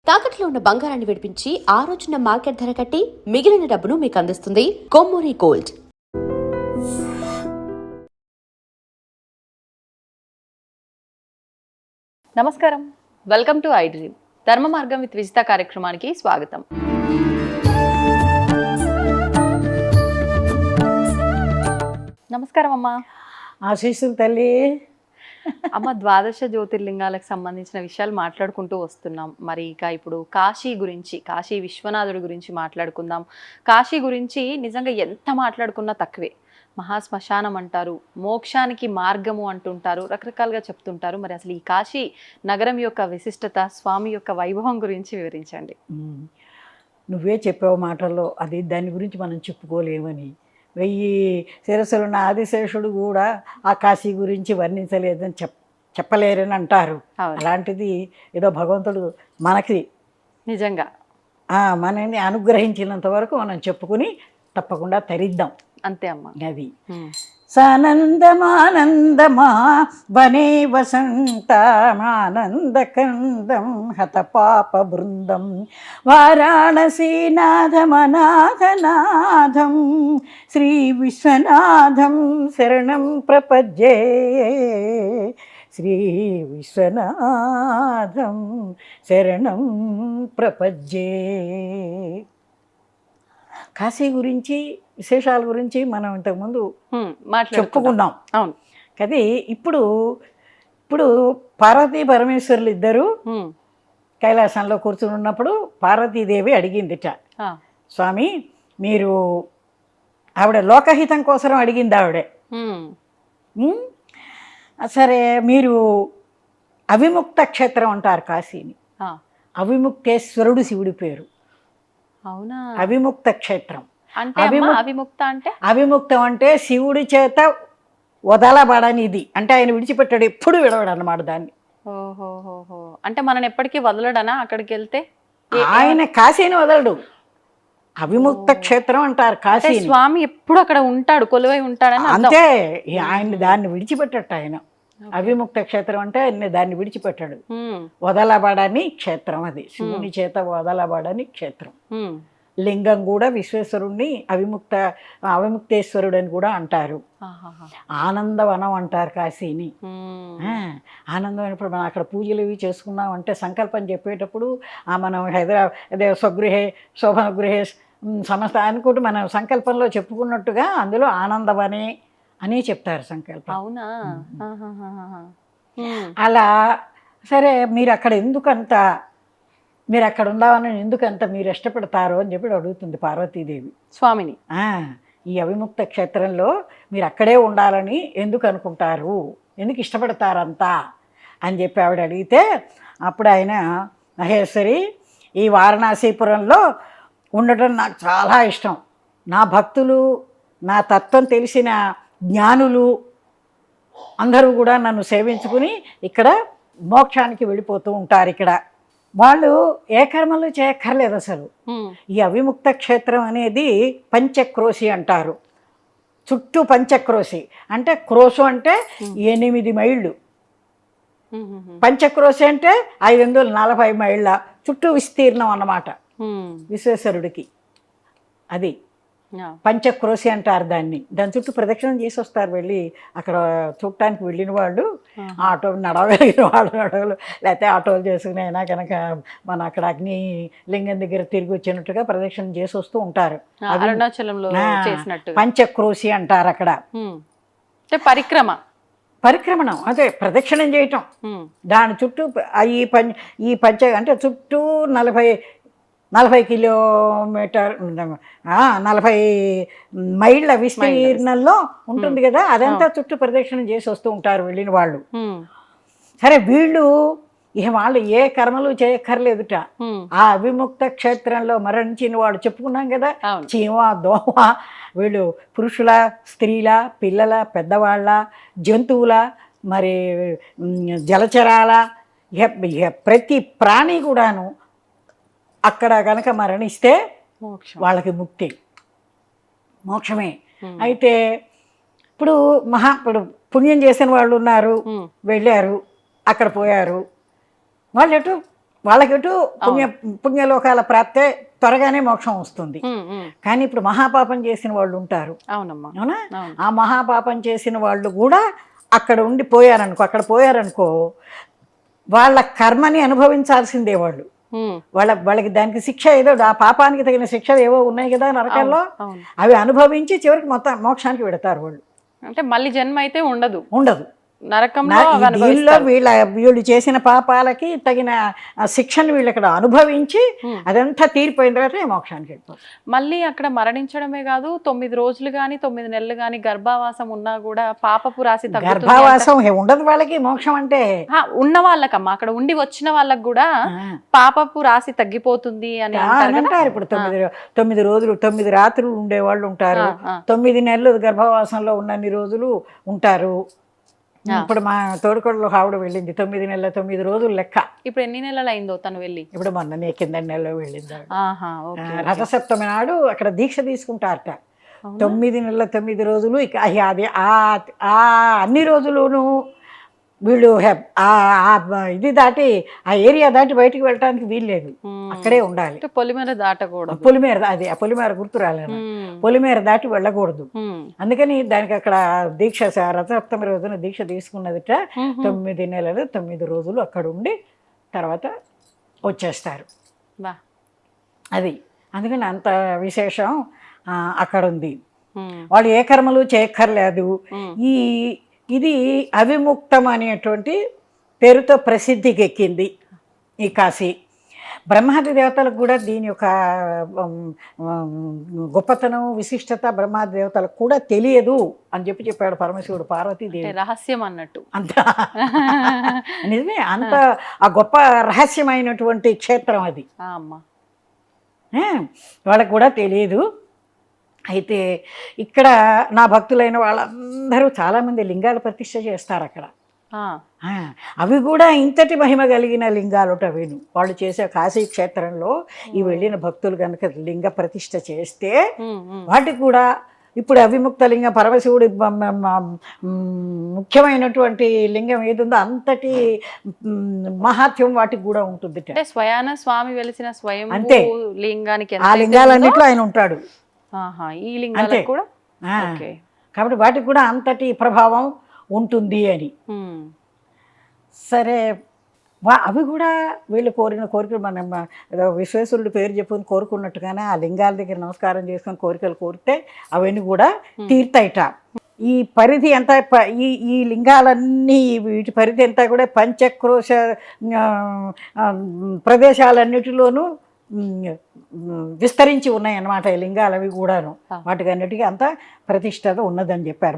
తాకట్లో ఉన్న బంగారాన్ని విడిపించి ఆ రోజున మార్కెట్ ధర కట్టి మిగిలిన డబ్బును మీకు అందిస్తుంది కొమ్మూరి గోల్డ్. నమస్కారం, వెల్కమ్ టు ఐ డ్రీమ్. ధర్మ మార్గం విత్ విజిత కార్యక్రమానికి స్వాగతం. నమస్కారం అమ్మా. ఆశీస్సులు తల్లి. అమ్మ, ద్వాదశ జ్యోతిర్లింగాలకు సంబంధించిన విషయాలు మాట్లాడుకుంటూ వస్తున్నాం. మరి ఇక ఇప్పుడు కాశీ గురించి, కాశీ విశ్వనాథుడి గురించి మాట్లాడుకుందాం. కాశీ గురించి నిజంగా ఎంత మాట్లాడుకున్నా తక్కువే. మహాశ్మశానం అంటారు, మోక్షానికి మార్గము అంటుంటారు, రకరకాలుగా చెప్తుంటారు. మరి అసలు ఈ కాశీ నగరం యొక్క విశిష్టత, స్వామి యొక్క వైభవం గురించి వివరించండి. నువ్వే చెప్పావు మాటల్లో, అది దాని గురించి మనం చెప్పుకోలేమని. 1000 శిరస్సులున్న ఆదిశేషుడు కూడా ఆ కాశీ గురించి వర్ణించలేదని చెప్పలేరని అంటారు. అలాంటిది ఏదో భగవంతుడు మనకి నిజంగా మనని అనుగ్రహించినంత వరకు మనం చెప్పుకుని తప్పకుండా తరిద్దాం. అంతే అమ్మ. అది సనందమానందమా వనే వసంతమానందకందం హత పాప బృందం వారాణసీనాథమనాథనాథం శ్రీ విశ్వనాథం శరణం ప్రపద్యే. శ్రీ విశ్వనాథం శరణం ప్రపద్యే. కాశీ గురించి, విశేషాల గురించి మనం ఇంతకుముందు చెప్పుకున్నాం. అవును. కానీ ఇప్పుడు పార్వతీ పరమేశ్వరులు ఇద్దరు కైలాసంలో కూర్చుని ఉన్నప్పుడు పార్వతీదేవి అడిగిందిట, స్వామి మీరు, ఆవిడ లోకహితం కోసం అడిగింది ఆవిడే. సరే, మీరు అవిముక్త క్షేత్రం అంటారు కాశీని. అవిముక్తేశ్వరుడు శివుడి పేరు. అవునా? అవిముక్త క్షేత్రం అంటే అవిముక్త అంటే, అవిముక్తం అంటే శివుడి చేత వదలబడనిది. అంటే ఆయన విడిచిపెట్టాడు, ఎప్పుడు విడవడు అన్నమాట దాన్ని. ఓహోహోహో. అంటే మనం ఎప్పటికీ వదలడనా అక్కడికి వెళ్తే? ఆయన కాశీని వదలడు, అవిముక్త క్షేత్రం అంటారు కాశీ. స్వామి ఎప్పుడు అక్కడ ఉంటాడు, కొలువై ఉంటాడని అంతే. ఆయన దాన్ని విడిచిపెట్టట. ఆయన అవిముక్త క్షేత్రం అంటే ఆయన దాన్ని విడిచిపెట్టాడు. వదలబడని క్షేత్రం అది, శివుని చేత వదలబడని క్షేత్రం. లింగం కూడా విశ్వేశ్వరుణ్ణి అవిముక్తేశ్వరుడు అని కూడా అంటారు. ఆనందవనం అంటారు కాశీని. ఆనందం ఇప్పుడు మనం అక్కడ పూజలు ఇవి చేసుకున్నాం అంటే సంకల్పం చెప్పేటప్పుడు మనం హైదరాబాద్ స్వగృహే శోభన గృహే సమస్త అనుకుంటూ మనం సంకల్పంలో చెప్పుకున్నట్టుగా అందులో ఆనందవనే అని చెప్తారు సంకల్పం. అవునా? అలా సరే, మీరు అక్కడ ఎందుకంత, మీరు అక్కడ ఉందామని ఎందుకంత మీరు ఇష్టపడతారో అని చెప్పి అడుగుతుంది పార్వతీదేవి స్వామిని. ఈ అవిముక్త క్షేత్రంలో మీరు అక్కడే ఉండాలని ఎందుకు అనుకుంటారు, ఎందుకు ఇష్టపడతారంతా అని చెప్పి ఆవిడ అడిగితే, అప్పుడు ఆయన, మహేశ్వరి, ఈ వారణాసీపురంలో ఉండటం నాకు చాలా ఇష్టం. నా భక్తులు, నా తత్వం తెలిసిన జ్ఞానులు అందరూ కూడా నన్ను సేవించుకుని ఇక్కడ మోక్షానికి వెళ్ళిపోతూ ఉంటారు. ఇక్కడ వాళ్ళు ఏ కర్మలు చేయక్కర్లేదు అసలు. ఈ అవిముక్త క్షేత్రం అనేది పంచక్రోశి అంటారు. చుట్టూ పంచక్రోశి అంటే, క్రోశు అంటే 8 మైళ్ళు, పంచక్రోశి అంటే 540 మైళ్ళ చుట్టూ విస్తీర్ణం అన్నమాట విశ్వేశ్వరుడికి. అది పంచక్రోశి అంటారు దాన్ని. దాని చుట్టూ ప్రదక్షిణం చేసి వస్తారు వెళ్ళి. అక్కడ చూడటానికి వెళ్ళిన వాళ్ళు, ఆటో నడవగలిగిన వాళ్ళు నడవలు, లేకపోతే ఆటోలు చేసుకుని అయినా కనుక మన అక్కడ అగ్ని లింగం దగ్గర తిరిగి వచ్చినట్టుగా ప్రదక్షిణం చేసి వస్తూ ఉంటారు. పంచక్రోశి అంటారు అక్కడ. పరిక్రమణం అదే ప్రదక్షిణం చేయటం. దాని చుట్టూ ఈ పంచ అంటే చుట్టూ 40 కిలోమీటర్ 40 మైళ్ళ విస్తీర్ణంలో ఉంటుంది కదా. అదంతా చుట్టూ ప్రదక్షిణం చేసి వస్తూ ఉంటారు వెళ్ళిన వాళ్ళు. సరే, వీళ్ళు వాళ్ళు ఏ కర్మలు చేయక్కర్లేదుట. ఆ అవిముక్త క్షేత్రంలో మరణించిన వాడు చెప్పుకున్నాం కదా, చీమ, దోమ, వీళ్ళు పురుషుల, స్త్రీల, పిల్లల, పెద్దవాళ్ళ, జంతువుల, మరి జలచరాల, ప్రతి ప్రాణి కూడాను అక్కడ కనుక మరణిస్తే వాళ్ళకి ముక్తి, మోక్షమే. అయితే ఇప్పుడు పుణ్యం చేసిన వాళ్ళు ఉన్నారు, వెళ్ళారు, అక్కడ పోయారు. వాళ్ళు ఎటు వాళ్ళకి ఇటు పుణ్యలోకాల ప్రాప్తే త్వరగానే మోక్షం వస్తుంది. కానీ ఇప్పుడు మహాపాపం చేసిన వాళ్ళు ఉంటారు, అవునమ్మా, అవునా? ఆ మహాపాపం చేసిన వాళ్ళు కూడా అక్కడ ఉండి పోయారనుకో వాళ్ళ కర్మని అనుభవించాల్సిందే వాళ్ళు. వాళ్ళకి దానికి శిక్ష ఏదో, ఆ పాపానికి తగిన శిక్షలు ఏవో ఉన్నాయి కదా నరకంలో, అవి అనుభవించి చివరికి మొత్తం మోక్షానికి పెడతారు వాళ్ళు. అంటే మళ్ళీ జన్మ అయితే ఉండదు నరకంలో. దీనిలో వీళ్ళు చేసిన పాపాలకి తగిన శిక్షను వీళ్ళు ఇక్కడ అనుభవించి అదంతా తీరిపోయిన తర్వాత మోక్షానికి వెళ్ళిపోతారు. మళ్ళీ అక్కడ మరణించడమే కాదు, 9 రోజులు గాని 9 నెలలు గాని గర్భావాసం ఉన్నా కూడా పాపపు రాశి గర్భావాసం ఉండదు వాళ్ళకి. మోక్షం అంటే ఉన్న వాళ్ళకమ్మా, అక్కడ ఉండి వచ్చిన వాళ్ళకి కూడా పాపపు రాశి తగ్గిపోతుంది అని అంటారు. ఇప్పుడు 9 రోజులు 9 రాత్రులు ఉండేవాళ్ళు ఉంటారు, 9 నెలలు గర్భవాసంలో ఉన్నన్ని రోజులు ఉంటారు. ఇప్పుడు మా తోడుకోడలు ఆవిడ వెళ్ళింది 9 నెలల 9 రోజులు లెక్క. ఇప్పుడు ఎన్ని నెలలు అయిందో తను వెళ్ళి? ఇప్పుడు మొన్న కింద నెలలో వెళ్ళింది. రథసప్తమి నాడు అక్కడ దీక్ష తీసుకుంటారట. 9 నెలల 9 రోజులు. ఇక అది ఆ అన్ని రోజులును వీళ్ళు ఇది దాటి ఆ ఏరియా దాటి బయటికి వెళ్ళటానికి వీల్లేదు, అక్కడే ఉండాలి. పొలిమేర దాటకూడదు. పొలిమేర గుర్తు రాలేదు, పొలిమేర దాటి వెళ్ళకూడదు. అందుకని దానికి అక్కడ దీక్ష రథసప్తమి రోజున దీక్ష తీసుకున్నదిట. 9 నెలలు 9 రోజులు అక్కడ ఉండి తర్వాత వచ్చేస్తారు. అది అందుకని అంత విశేషం అక్కడ ఉంది. వాళ్ళు ఏ కర్మలు చేయక్కర్లేదు. ఇది అవిముక్తం అనేటువంటి పేరుతో ప్రసిద్ధికి ఎక్కింది ఈ కాశీ. బ్రహ్మాది దేవతలకు కూడా దీని యొక్క గొప్పతనం విశిష్టత బ్రహ్మాది దేవతలకు కూడా తెలియదు అని చెప్పాడు పరమశివుడు పార్వతీదేవి. రహస్యం అన్నట్టు అంత నిజమే. అంత ఆ గొప్ప రహస్యమైనటువంటి క్షేత్రం అది. వాళ్ళకు కూడా తెలియదు. అయితే ఇక్కడ నా భక్తులైన వాళ్ళందరూ చాలామంది లింగాల ప్రతిష్ఠ చేస్తారు అక్కడ. అవి కూడా ఇంతటి మహిమ కలిగిన లింగాలు అవేను. వాళ్ళు చేసే కాశీ క్షేత్రంలో ఈ వెళ్ళిన భక్తులు కనుక లింగ ప్రతిష్ఠ చేస్తే వాటికి కూడా ఇప్పుడు అవిముక్త లింగం పరమశివుడి ముఖ్యమైనటువంటి లింగం ఏదుందో అంతటి మహాత్యం వాటికి కూడా ఉంటుంది. స్వయాన స్వామి వెలిసిన స్వయం అంతే లింగానికి ఆ లింగాలన్నిట్లో ఆయన ఉంటాడు. ఈ లింగాలకు కూడా కాబట్టి వాటికి కూడా అంతటి ప్రభావం ఉంటుంది అని. సరే అవి కూడా వీళ్ళు కోరిన కోరికలు మనం ఏదో విశ్వేశ్వరుడి పేరు చెప్పుకొని కోరుకున్నట్టుగానే ఆ లింగాల దగ్గర నమస్కారం చేసుకొని కోరికలు కోరితే అవన్నీ కూడా తీర్తాయిట. ఈ పరిధి అంతా ఈ లింగాలన్నీ వీటి పరిధి అంతా కూడా పంచక్రోశ ప్రదేశాలన్నిటిలోనూ విస్తరించి ఉన్నాయి అన్నమాట ఈ లింగాలు అవి కూడాను. వాటికి అన్నిటికీ అంత ప్రతిష్టత ఉన్నదని చెప్పారు.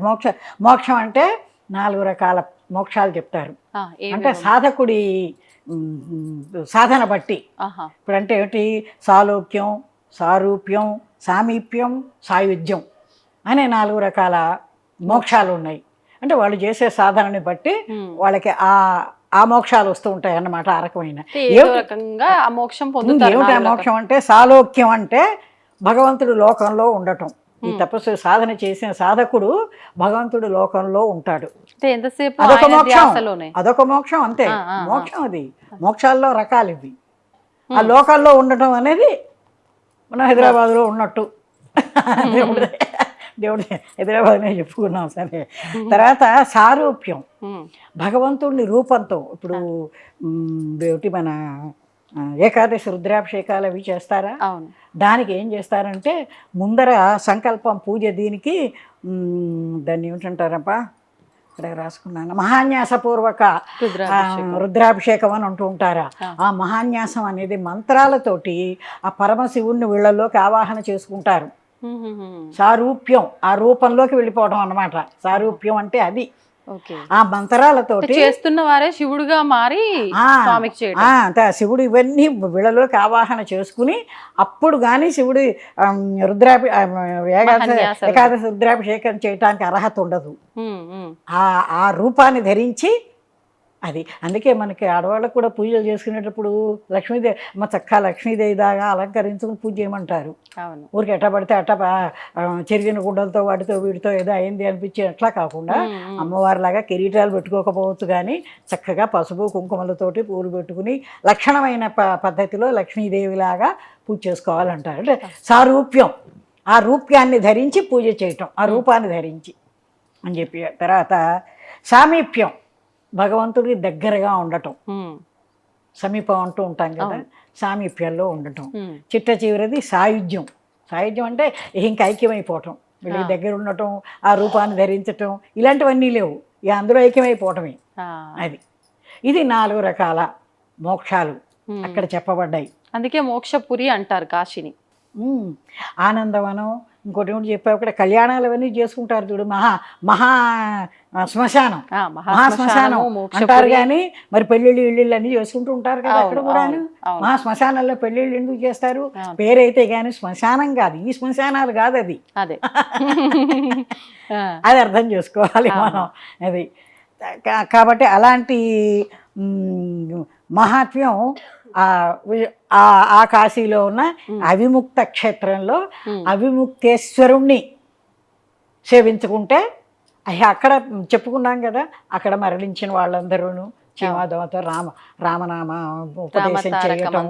మోక్షం అంటే 4 రకాల మోక్షాలు చెప్తారు. అంటే సాధకుడి సాధన బట్టి. ఇప్పుడు అంటే ఏమిటి? సాలోక్యం, సారూప్యం, సామీప్యం, సాయుధ్యం అనే 4 రకాల మోక్షాలు ఉన్నాయి. అంటే వాళ్ళు చేసే సాధనని బట్టి వాళ్ళకి ఆ మోక్షాలు వస్తూ ఉంటాయి అన్నమాట. ఆ రకమైన ఏమిటి ఆ మోక్షం అంటే? సాలోక్యం అంటే భగవంతుడు లోకంలో ఉండటం. ఈ తపస్సు సాధన చేసిన సాధకుడు భగవంతుడు లోకంలో ఉంటాడు. అదొక మోక్షం అంతే. మోక్షం అది. మోక్షాల్లో రకాలు ఇవి. ఆ లోకాల్లో ఉండటం అనేది మనం హైదరాబాద్లో ఉన్నట్టు దేవుడి హైదరాబాద్నే చెప్పుకున్నాం. సరే, తర్వాత సారూప్యం భగవంతుడిని రూపంతో. ఇప్పుడు ఏమిటి మన ఏకాదశి రుద్రాభిషేకాలు అవి చేస్తారా? దానికి ఏం చేస్తారంటే ముందర సంకల్పం పూజ. దీనికి దాన్ని ఏమిటంటారప్పా, ఇక్కడ రాసుకున్నాను, మహాన్యాసపూర్వక రుద్రాభిషేకం అని అంటూ ఉంటారా. ఆ మహాన్యాసం అనేది మంత్రాలతోటి ఆ పరమశివుణ్ణి వీళ్ళలోకి ఆవాహన చేసుకుంటారు. సారూప్యం ఆ రూపంలోకి వెళ్ళిపోవడం అన్నమాట. సారూప్యం అంటే అది. ఆ మంత్రాలతోటి చేస్తున్న వారే శివుడుగా మారి శివుడు ఇవన్నీ వీళ్ళలోకి ఆవాహన చేసుకుని అప్పుడు కానీ శివుడి ఏకాదశి రుద్రాభిషేకం చేయటానికి అర్హత ఉండదు. ఆ రూపాన్ని ధరించి అది అందుకే మనకి ఆడవాళ్ళకు కూడా పూజలు చేసుకునేటప్పుడు లక్ష్మీదేవి మా చక్క లక్ష్మీదేవి దాకా అలంకరించుకుని పూజ చేయమంటారు. అవును. ఊరికి ఎట్ట పడితే అట్ట చెరిగిన గుడ్డలతో వాటితో వీటితో ఏదో అయింది అనిపించి అట్లా కాకుండా అమ్మవారిలాగా కిరీటాలు పెట్టుకోకపోవచ్చు, కానీ చక్కగా పసుపు కుంకుమలతోటి పూలు పెట్టుకుని లక్షణమైన పద్ధతిలో లక్ష్మీదేవిలాగా పూజ చేసుకోవాలంటారు. అంటే సారూప్యం, ఆ రూప్యాన్ని ధరించి పూజ చేయటం, ఆ రూపాన్ని ధరించి అని చెప్పి. తర్వాత సామీప్యం, భగవంతుడికి దగ్గరగా ఉండటం, సమీపం అంటూ ఉంటాం కదా, సామీప్యంలో ఉండటం. చిట్ట చివరిది సాయుధ్యం. సాయుధ్యం అంటే ఇంకా ఐక్యమైపోవటం, వీళ్ళకి దగ్గర ఉండటం, ఆ రూపాన్ని ధరించటం, ఇలాంటివన్నీ లేవు, ఇక అందులో ఐక్యమైపోవటమే. అది ఇది 4 రకాల మోక్షాలు అక్కడ చెప్పబడ్డాయి. అందుకే మోక్షపురి అంటారు కాశీని. ఆనందవనం, ఇంకోటి ఏమిటి చెప్పావు, అక్కడ కళ్యాణాలు అవన్నీ చేసుకుంటారు చూడు, మహా శ్మశానం, మహాశ్మశానం అంటారు. కానీ మరి పెళ్ళిళ్ళు ఇళ్ళు అన్నీ చేసుకుంటూ ఉంటారు కదా అక్కడ కూడా. మహా శ్మశానాల్లో పెళ్ళిళ్ళు ఎందుకు చేస్తారు? పేరైతే కానీ శ్మశానం కాదు, ఈ శ్మశానాలు కాదు, అది అదే అది అర్థం చేసుకోవాలి మనం. అది కాబట్టి అలాంటి మహాత్మ్యం ఆ కాశీలో ఉన్న అవిముక్త క్షేత్రంలో అవిముక్తేశ్వరుణ్ణి సేవించుకుంటే, అక్కడ చెప్పుకున్నాం కదా, అక్కడ మరణించిన వాళ్ళందరూ చీమాదోమతో రామనామ ఉపదేశం చేయటం,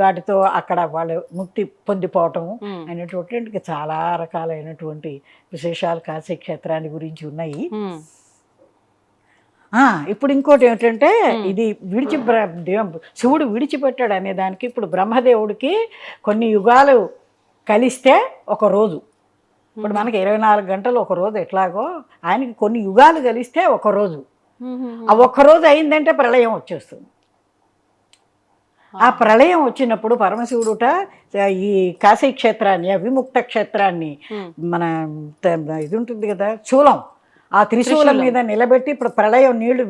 వాటితో అక్కడ వాళ్ళు ముక్తి పొందిపోవటము అనేటువంటి చాలా రకాలైనటువంటి విశేషాలు కాశీ క్షేత్రాన్ని గురించి ఉన్నాయి. ఇప్పుడు ఇంకోటి ఏమిటంటే, ఇది శివుడు విడిచిపెట్టాడు అనే దానికి, ఇప్పుడు బ్రహ్మదేవుడికి కొన్ని యుగాలు కలిస్తే ఒక రోజు, ఇప్పుడు మనకి 24 గంటలు ఒక రోజు ఎట్లాగో, ఆయనకి కొన్ని యుగాలు కలిస్తే ఒక రోజు. ఆ ఒక్కరోజు అయిందంటే ప్రళయం వచ్చేస్తుంది. ఆ ప్రళయం వచ్చినప్పుడు పరమశివుడుట ఈ కాశీ క్షేత్రాన్ని, అవిముక్త క్షేత్రాన్ని, మన ఇది ఉంటుంది కదా శూలం, ఆ త్రిశూలం మీద నిలబెట్టి, ఇప్పుడు ప్రళయం నీళ్లు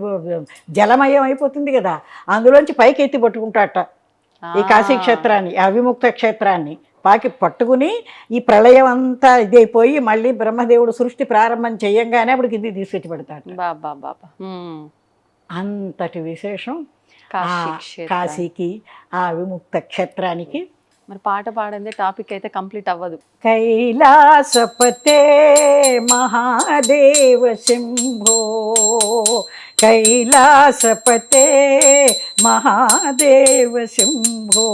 జలమయం అయిపోతుంది కదా, అందులోంచి పైకి ఎత్తి పట్టుకుంటాట ఈ కాశీ క్షేత్రాన్ని, అవిముక్త క్షేత్రాన్ని పట్టుకుని, ఈ ప్రళయం అంతా ఇదైపోయి మళ్ళీ బ్రహ్మదేవుడు సృష్టి ప్రారంభం చేయంగానే అప్పుడు కింది తీసుకొచ్చి పెడతాడు. అంతటి విశేషం కాశీకి, ఆ విముక్త క్షేత్రానికి. మరి పాట పాడిందే టాపిక్ అయితే కంప్లీట్ అవ్వదు. కైలాసపతే మహాదేవ శంభో, కైలాసపతే మహాదేవ శంభో,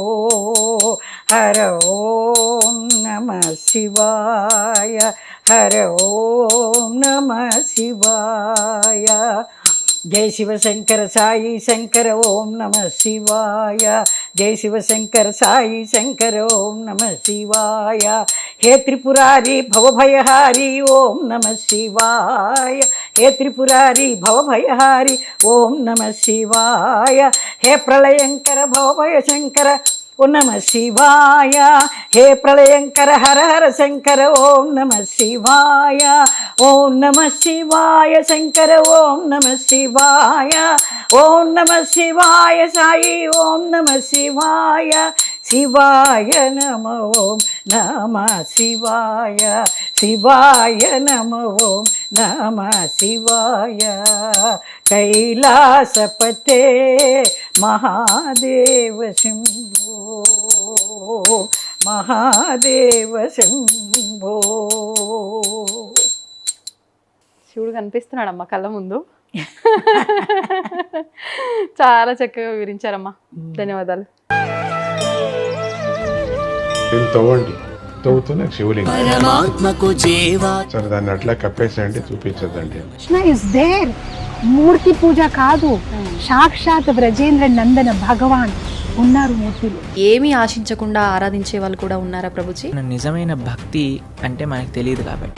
హర ఓం నమః శివాయ, హర ఓం నమః శివాయ. జై శివశంకర సాయి శంకర ఓం నమః శివాయ, జై శివశంకర సాయి శంకర ఓం నమః శివాయ. హే త్రిపురారి భవభయహారి ఓం నమః శివాయ, హే త్రిపురారి భవభయహారి ఓం నమః శివాయ. హే ప్రళయంకర భవభయశంకర ఓం నమః శివాయ, హే ప్రళయంకర హర హర శంకర ఓం నమః శివాయ. ఓం నమః శివాయ శంకర ఓం నమః శివాయ, ఓం నమః శివాయ సాయి ఓం నమః శివాయ. శివాయ నమో ఓం నమః శివాయ, శివాయ నమో ఓం నమః శివాయ. కైలాసపతే మహాదేవ శంభో, మహాదేవ శంభో. శివుడు కనిపిస్తున్నాడమ్మా కళ్ళ ముందు. చాలా చక్కగా వివరించారమ్మా, ధన్యవాదాలు. తవ్వండి, తవ్వుతూనే శివలింగం సరే దాన్ని అట్లా కప్పేసేయండి, చూపించదండి. కృష్ణ ఇస్ దేర్, మూర్తి పూజ కాదు, సాక్షాత్ బ్రజేంద్ర నందన భగవాన్ ఉన్నారు మూర్తిలో. ఏమీ ఆశించకుండా ఆరాధించే వాళ్ళు కూడా ఉన్నారా ప్రభుజీ? నిజమైన భక్తి అంటే మనకు తెలియదు కాబట్టి